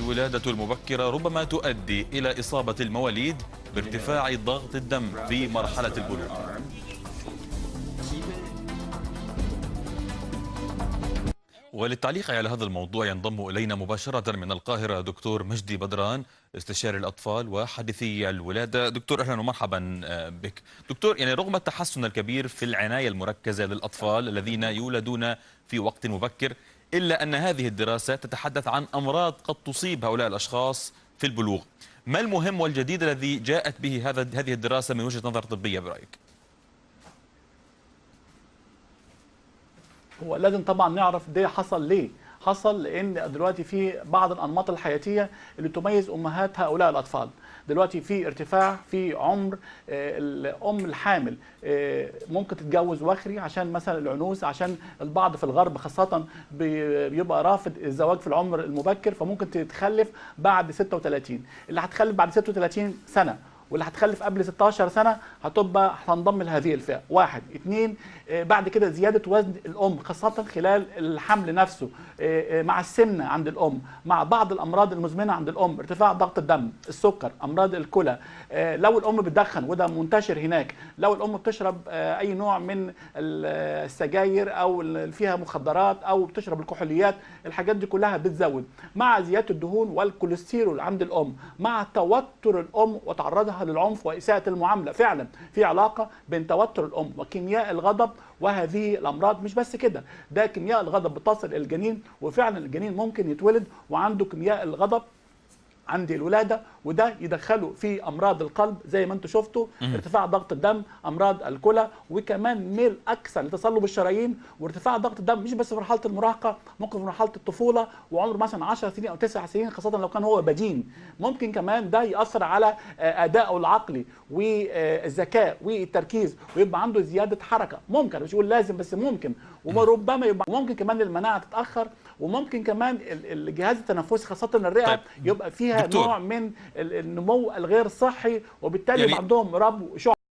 الولادة المبكرة ربما تؤدي إلى إصابة المواليد بارتفاع ضغط الدم في مرحلة البلوغ. وللتعليق على هذا الموضوع ينضم إلينا مباشرة من القاهرة دكتور مجدي بدران، استشاري الأطفال وحديثي الولادة. دكتور أهلا ومرحبا بك. دكتور، يعني رغم التحسن الكبير في العناية المركزة للأطفال الذين يولدون في وقت مبكر، إلا أن هذه الدراسة تتحدث عن أمراض قد تصيب هؤلاء الأشخاص في البلوغ. ما المهم والجديد الذي جاءت به هذه الدراسة من وجهة نظر طبية برأيك؟ هو لازم طبعا نعرف ده حصل ليه. حصل لان دلوقتي في بعض الانماط الحياتيه اللي تميز امهات هؤلاء الاطفال. دلوقتي في ارتفاع في عمر الام الحامل، ممكن تتجوز وخري عشان مثلا العنوس، عشان البعض في الغرب خاصه بيبقى رافض الزواج في العمر المبكر، فممكن تتخلف بعد 36. اللي هتخلف بعد 36 سنه واللي هتخلف قبل 16 سنه هتنضم لهذه الفئه. واحد. اتنين، بعد كده زياده وزن الام خاصه خلال الحمل نفسه، مع السمنه عند الام، مع بعض الامراض المزمنه عند الام، ارتفاع ضغط الدم، السكر، امراض الكلى، لو الام بتدخن وده منتشر هناك، لو الام بتشرب اي نوع من السجاير او فيها مخدرات او بتشرب الكحوليات، الحاجات دي كلها بتزود، مع زياده الدهون والكوليسترول عند الام، مع توتر الام وتعرضها للعنف واساءه المعامله. فعلا في علاقه بين توتر الام وكيمياء الغضب وهذه الامراض. مش بس كده، ده كيمياء الغضب بتصل الجنين، وفعلا الجنين ممكن يتولد وعنده كيمياء الغضب عند الولاده، وده يدخله في امراض القلب زي ما انتم شفتوا، ارتفاع ضغط الدم، امراض الكلى، وكمان ميل اكثر لتصلب الشرايين وارتفاع ضغط الدم. مش بس في مرحله المراهقه، ممكن في مرحله الطفوله وعمر مثلا 10 سنين او 9 سنين، خاصه لو كان هو بدين. ممكن كمان ده ياثر على ادائه العقلي والذكاء والتركيز، ويبقى عنده زياده حركه. ممكن، مش بقول لازم بس ممكن، وربما يبقى ممكن كمان المناعه تتاخر، وممكن كمان الجهاز التنفسي خاصه الرئه طيب يبقى فيها دكتور، نوع من النمو الغير صحي، وبالتالي يعني يبقى عندهم ربو